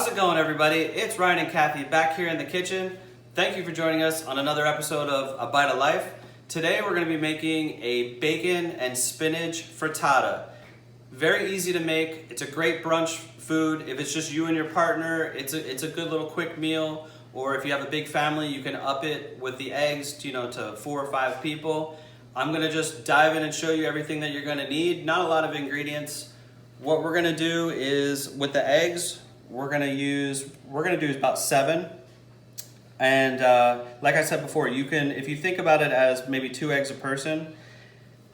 How's it going, everybody? It's Ryan and Kathy back here in the kitchen. Thank you for joining us on another episode of A Bite of Life. Today we're going to be making a bacon and spinach frittata. Very easy to make. It's a great brunch food. If it's just you and your partner, it's a good little quick meal. Or if you have a big family, you can up it with the eggs, to 4 or 5 people. I'm going to just dive in and show you everything that you're going to need. Not a lot of ingredients. What we're going to do is with the eggs, we're going to do about 7. And like I said before, you can, if you think about it as maybe 2 eggs a person,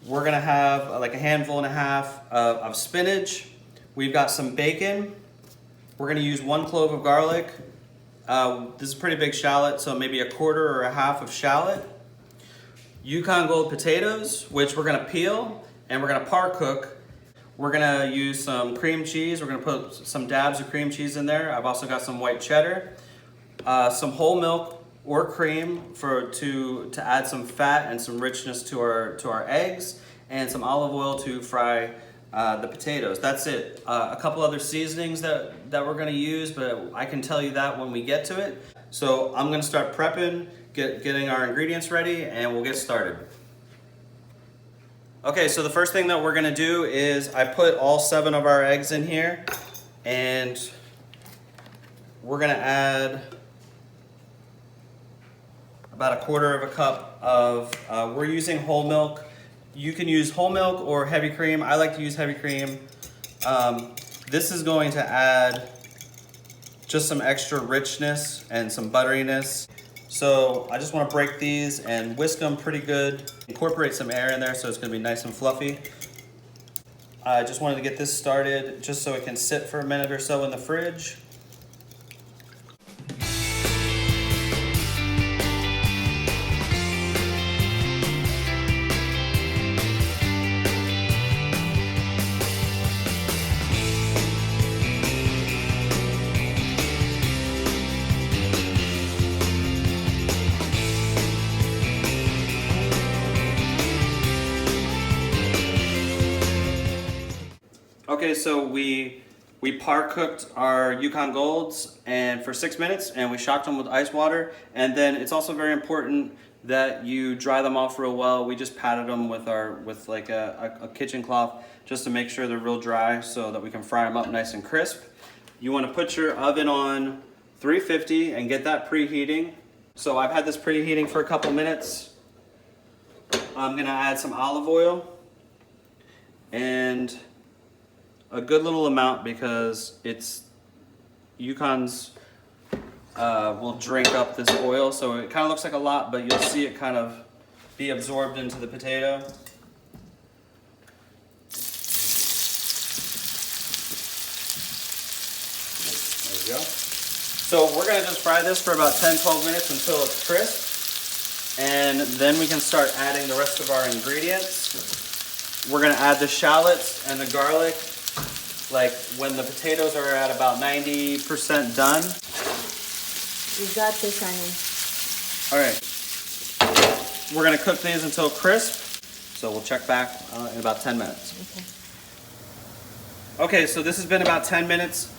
we're going to have like a handful and a half of spinach. We've got some bacon. We're going to use 1 clove of garlic. This is a pretty big shallot, so maybe a quarter or a half of shallot. Yukon Gold potatoes, which we're going to peel and we're going to par cook. We're going to use some cream cheese. We're going to put some dabs of cream cheese in there. I've also got some white cheddar, some whole milk or cream to add some fat and some richness to our eggs, and some olive oil to fry the potatoes. That's it. A couple other seasonings that we're going to use, but I can tell you that when we get to it. So I'm going to start prepping, getting our ingredients ready, and we'll get started. Okay, so the first thing that we're going to do is I put all 7 of our eggs in here, and we're going to add about a quarter of a cup of, we're using whole milk. You can use whole milk or heavy cream. I like to use heavy cream. This is going to add just some extra richness and some butteriness. So I just want to break these and whisk them pretty good. Incorporate some air in there so it's going to be nice and fluffy. I just wanted to get this started just so it can sit for a minute or so in the fridge. Okay, so we par cooked our Yukon Golds and for 6 minutes, and we shocked them with ice water. And then it's also very important that you dry them off real well. We just patted them with like a kitchen cloth just to make sure they're real dry so that we can fry them up nice and crisp. You want to put your oven on 350 and get that preheating. So I've had this preheating for a couple minutes. I'm gonna add some olive oil and a good little amount because Yukon's will drink up this oil, so it kind of looks like a lot, but you'll see it kind of be absorbed into the potato. There we go. So we're going to just fry this for about 10-12 minutes until it's crisp, and then we can start adding the rest of our ingredients. We're going to add the shallots and the garlic like when the potatoes are at about 90% done. You got this, honey. All right. We're going to cook these until crisp, so we'll check back in about 10 minutes. Okay, so this has been about 10 minutes.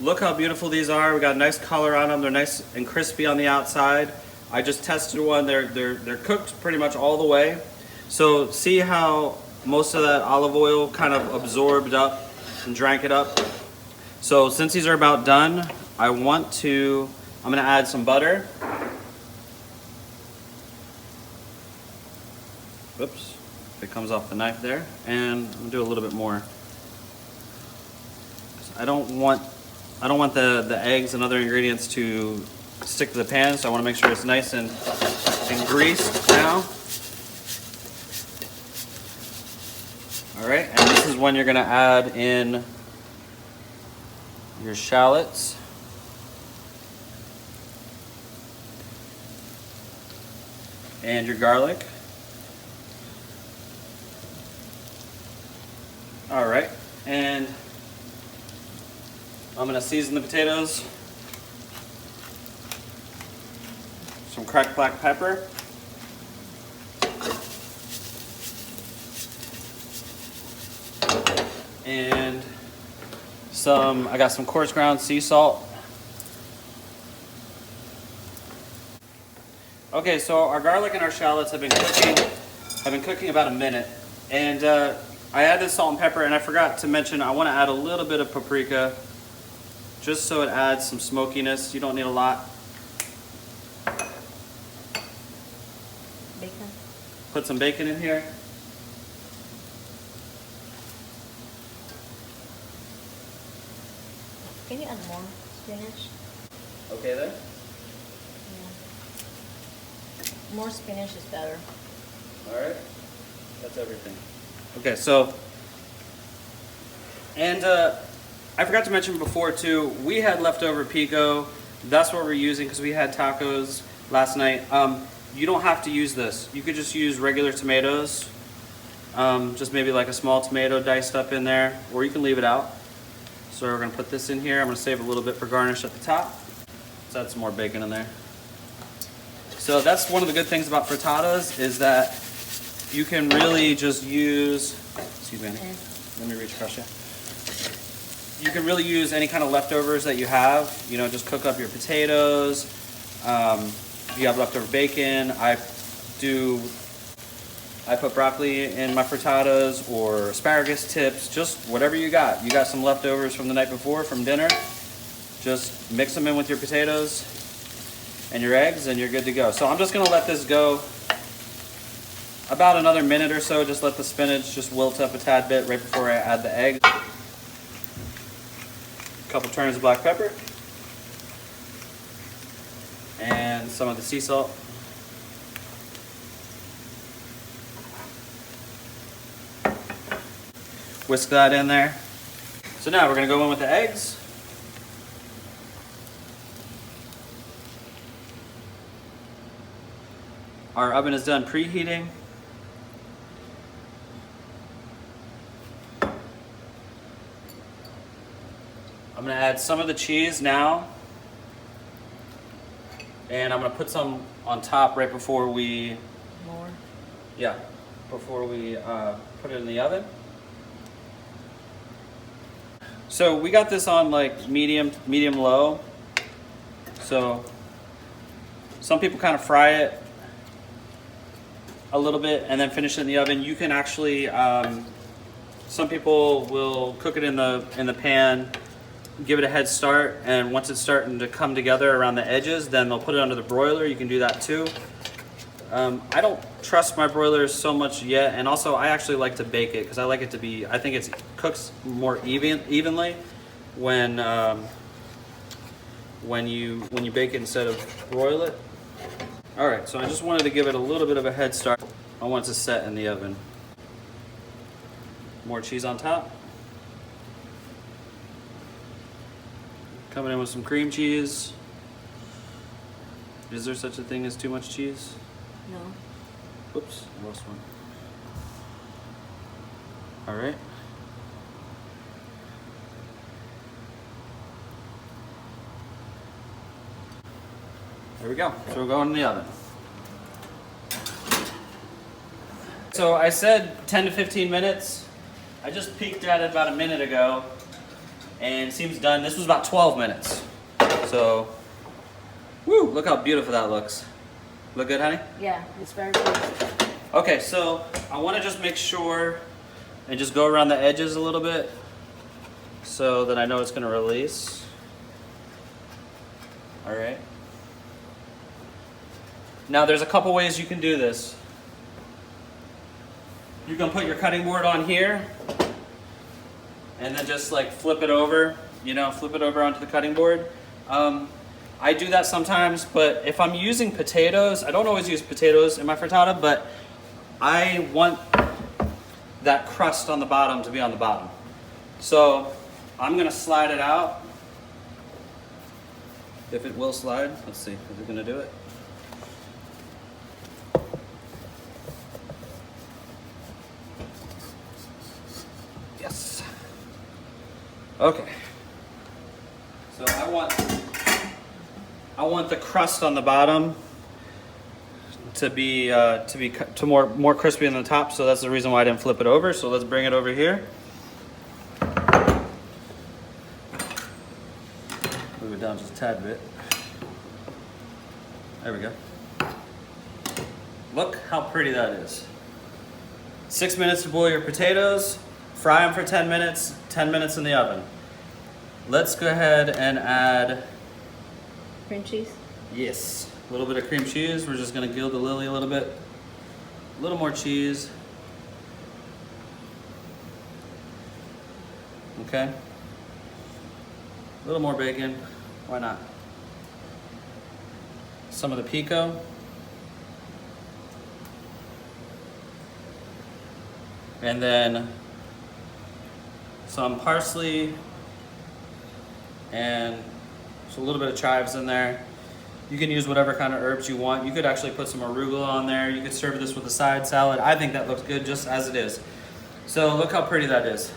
Look how beautiful these are. We got a nice color on them. They're nice and crispy on the outside. I just tested one. They're cooked pretty much all the way. So see how most of that olive oil kind of absorbed up and drank it up. So since these are about done, I'm gonna add some butter. Oops, it comes off the knife there. And I'm gonna do a little bit more. I don't want the eggs and other ingredients to stick to the pan, so I wanna make sure it's nice and greased now. All right, and this is when you're gonna add in your shallots. And your garlic. All right, and I'm gonna season the potatoes. Some cracked black pepper. And I got some coarse ground sea salt. Okay, so our garlic and our shallots have been cooking about a minute, and I added salt and pepper, and I forgot to mention I want to add a little bit of paprika, just so it adds some smokiness. You don't need a lot. Bacon. Put some bacon in here. Can you add more spinach? Okay then. Yeah. More spinach is better. All right. That's everything. Okay, so, and I forgot to mention before too, we had leftover pico. That's what we're using because we had tacos last night. You don't have to use this. You could just use regular tomatoes. Just maybe like a small tomato diced up in there, or you can leave it out. So we're gonna put this in here. I'm gonna save a little bit for garnish at the top. Let's add some more bacon in there. So that's one of the good things about frittatas is that you can really just use, excuse me, let me reach across you. You can really use any kind of leftovers that you have. You know, just cook up your potatoes. If you have leftover bacon, I put broccoli in my frittatas or asparagus tips, just whatever you got. You got some leftovers from the night before from dinner, just mix them in with your potatoes and your eggs and you're good to go. So I'm just gonna let this go about another minute or so. Just let the spinach just wilt up a tad bit right before I add the egg. A couple turns of black pepper and some of the sea salt. Whisk that in there. So now we're gonna go in with the eggs. Our oven is done preheating. I'm gonna add some of the cheese now. And I'm gonna put some on top right before we... More? Yeah, before we put it in the oven. So we got this on like medium low. So some people kind of fry it a little bit and then finish it in the oven. You can actually, some people will cook it in the pan, give it a head start, and once it's starting to come together around the edges, then they'll put it under the broiler. You can do that too. I don't trust my broilers so much yet, and also I actually like to bake it because I like it to be, I think it cooks more evenly when you bake it instead of broil it. All right, so I just wanted to give it a little bit of a head start. I want it to set in the oven. More cheese on top. Coming in with some cream cheese. Is there such a thing as too much cheese? No. Whoops, I lost one. All right. There we go. So we're going in the oven. So I said 10 to 15 minutes. I just peeked at it about a minute ago and it seems done. This was about 12 minutes. So, woo, look how beautiful that looks. Look good, honey? Yeah, it's very good. Okay, so I want to just make sure and just go around the edges a little bit so that I know it's going to release. All right. Now there's a couple ways you can do this. You can put your cutting board on here and then just like flip it over, you know, flip it over onto the cutting board. I do that sometimes, but if I'm using potatoes, I don't always use potatoes in my frittata, but I want that crust on the bottom to be on the bottom. So I'm gonna slide it out. If it will slide, let's see, is it gonna do it? Yes. Okay. So I want the crust on the bottom to be more crispy on the top. So that's the reason why I didn't flip it over. So let's bring it over here. Move it down just a tad bit. There we go. Look how pretty that is. 6 minutes to boil your potatoes. Fry them for 10 minutes, 10 minutes in the oven. Let's go ahead and add, Cream cheese. yes, a little bit of cream cheese. We're just gonna gild the lily a little bit. A little more cheese. Okay. A little more bacon. Why not? Some of the pico. And then some parsley and just a little bit of chives in there. You can use whatever kind of herbs you want. You could actually put some arugula on there. You could serve this with a side salad. I think that looks good just as it is. So look how pretty that is.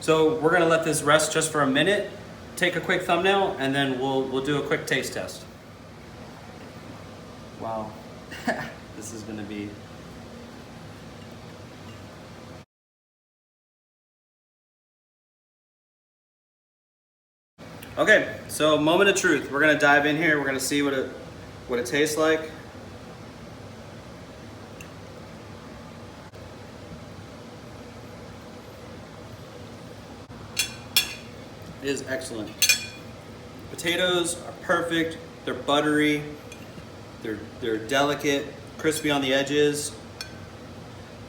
So we're gonna let this rest just for a minute, take a quick thumbnail, and then we'll do a quick taste test. Wow, this is gonna be. Okay, so moment of truth. We're gonna dive in here. We're gonna see what it tastes like. It is excellent. Potatoes are perfect. They're buttery. They're delicate, crispy on the edges.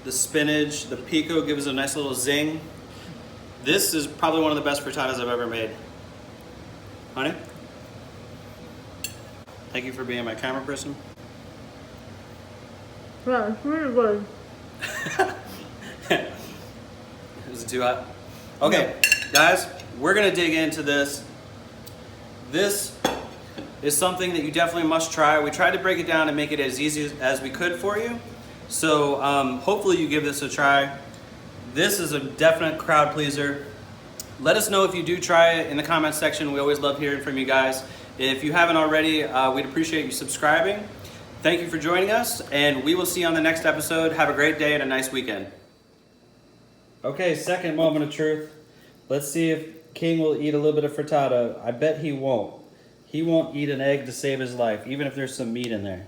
The spinach, the pico gives a nice little zing. This is probably one of the best frittatas I've ever made. Honey? Thank you for being my camera person. Yeah, it's really good. Is it too hot? Okay, guys, we're gonna dig into this. This is something that you definitely must try. We tried to break it down and make it as easy as we could for you. So hopefully you give this a try. This is a definite crowd pleaser. Let us know if you do try it in the comments section. We always love hearing from you guys. If you haven't already, we'd appreciate you subscribing. Thank you for joining us, and we will see you on the next episode. Have a great day and a nice weekend. Okay, second moment of truth. Let's see if King will eat a little bit of frittata. I bet he won't. He won't eat an egg to save his life, even if there's some meat in there.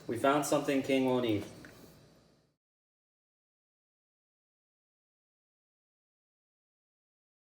We found something King won't eat.